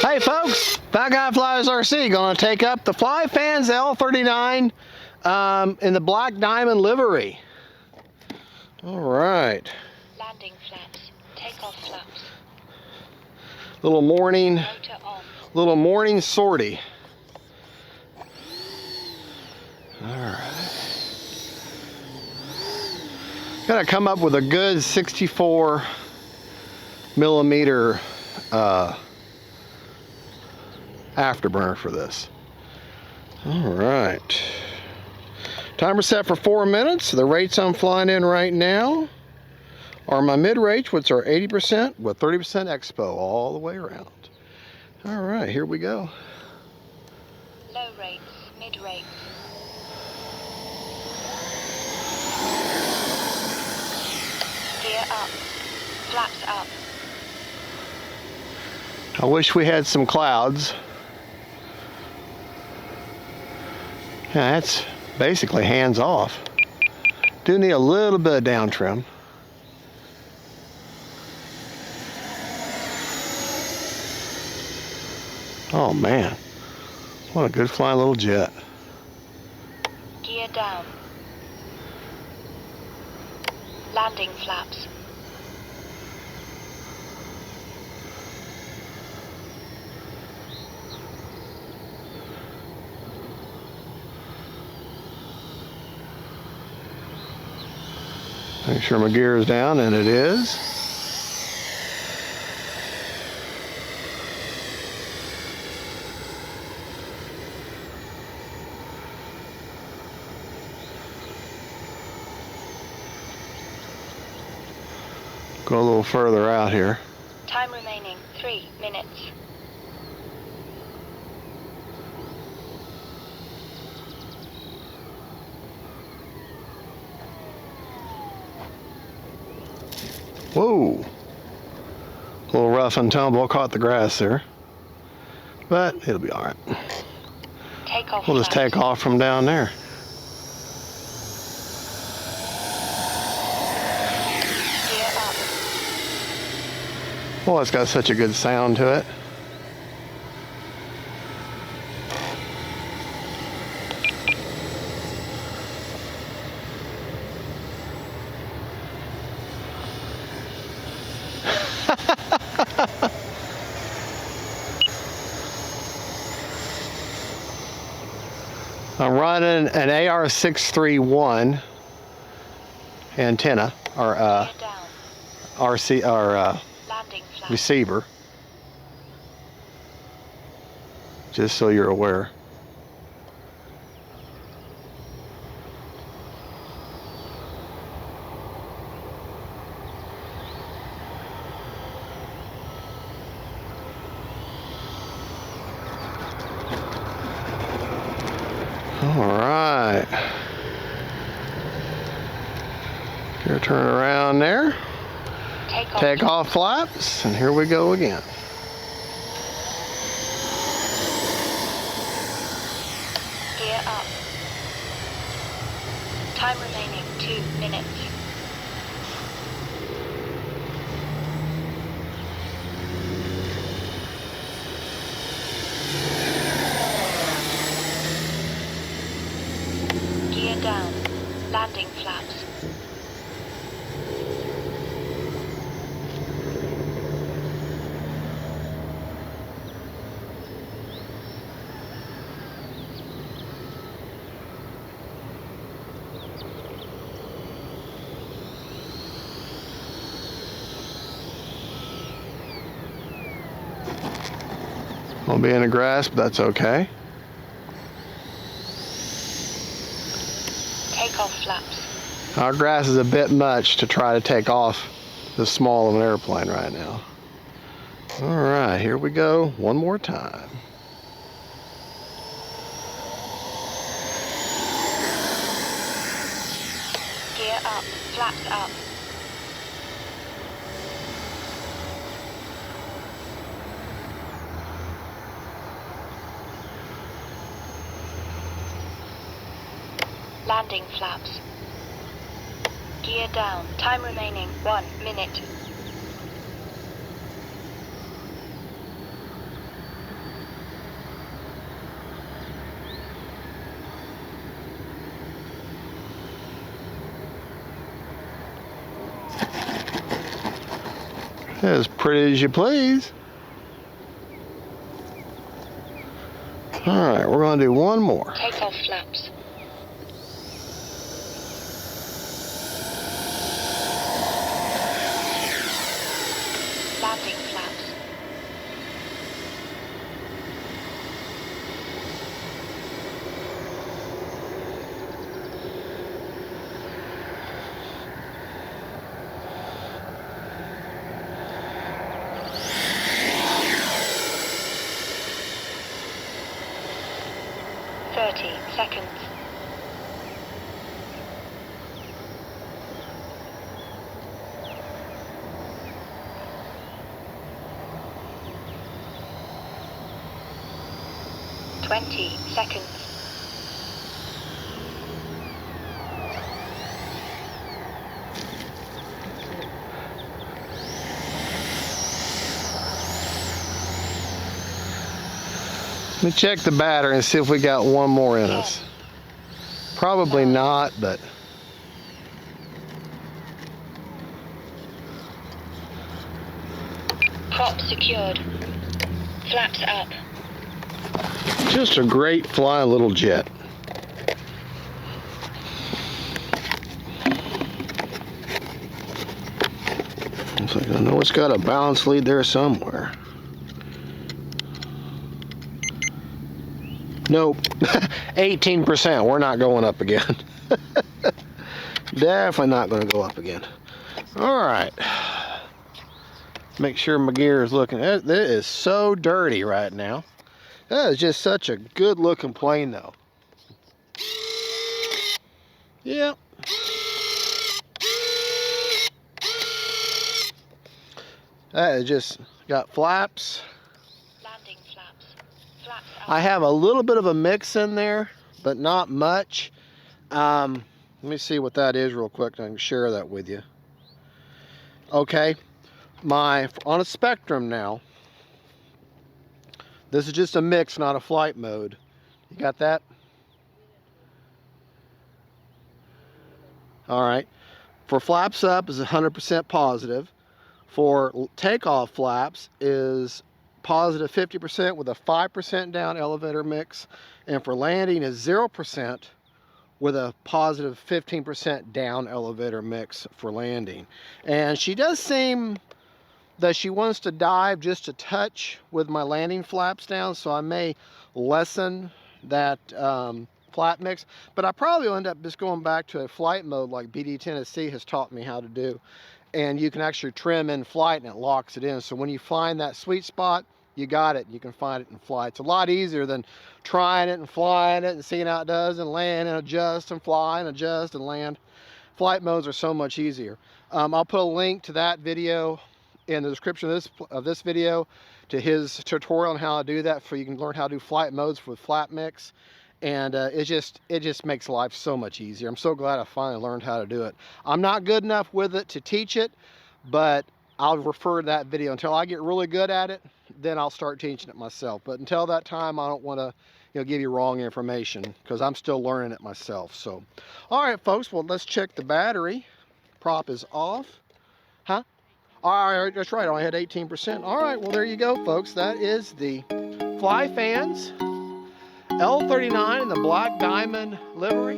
Hey folks, that guy flies RC gonna take up the FlyFans L-39 in the black diamond livery. All right. Landing flaps, takeoff flaps. Little morning sortie. All right. Gotta come up with a good 64 millimeter afterburner for this. All right. Timer set for 4 minutes. The rates I'm flying in right now are my mid rates, which are 80% with 30% expo all the way around. All right, here we go. Low rates, mid rates. Gear up, flaps up. I wish we had some clouds. Yeah, that's basically hands off. Do need a little bit of down trim. Oh man, what a good flying little jet. Gear down. Landing flaps. Make sure my gear is down, and it is. Go a little further out here. Time remaining 3 minutes. Whoa, a little rough and tumble, caught the grass there, but it'll be all right. Takeoff. We'll just take off from down there. Gear up. Well, it's got such a good sound to it. I'm running an AR631 antenna, or RC, or receiver, just so you're aware. All right, here, turn around there, take off flaps, and here we go again. Gear up. Time remaining 2 minutes. Gear down. Landing flaps. I'll be in the grass, but that's okay. Takeoff flaps. Our grass is a bit much to try to take off this small of an airplane right now. All right, here we go one more time. Gear up, flaps up. Landing flaps. Gear down. Time remaining 1 minute. Pretty as you please. All right, we're going to do one more. Take off flaps. Landing flaps. Seconds. Seconds. Let me check the battery and see if we got one more in us. Probably not, but prop secured. Flaps up. Just a great flying little jet. Looks like I know it's got a balance lead there somewhere. Nope. 18%. We're not going up again. Definitely not going to go up again. All right. Make sure my gear is looking. That is so dirty right now. That is just such a good looking plane though. Yep. That is just got flaps. Landing flaps. Flaps up. I have a little bit of a mix in there, but not much. Let me see what that is real quick. I can share that with you. Okay, on a Spectrum now. This is just a mix, not a flight mode. You got that? All right. For flaps up is 100% positive. For takeoff flaps is positive 50% with a 5% down elevator mix. And for landing is 0% with a positive 15% down elevator mix for landing. And she does seem that she wants to dive just a touch with my landing flaps down, so I may lessen that flap mix, but I probably will end up just going back to a flight mode like BD Tennessee has taught me how to do. And you can actually trim in flight and it locks it in. So when you find that sweet spot, you got it. You can find it and fly. It's a lot easier than trying it and flying it and seeing how it does and land and adjust and fly and adjust and land. Flight modes are so much easier. I'll put a link to that video in the description of this video to his tutorial on how to do that, so you can learn how to do flight modes with flap mix. And it just makes life so much easier. I'm so glad I finally learned how to do it. I'm not good enough with it to teach it, but I'll refer to that video until I get really good at it. Then I'll start teaching it myself. But until that time, I don't want to give you wrong information because I'm still learning it myself. So, all right, folks. Well, let's check the battery. Prop is off. Huh? All right, that's right. I only had 18%. All right. Well, there you go, folks. That is the FlyFans L-39 in the black diamond livery.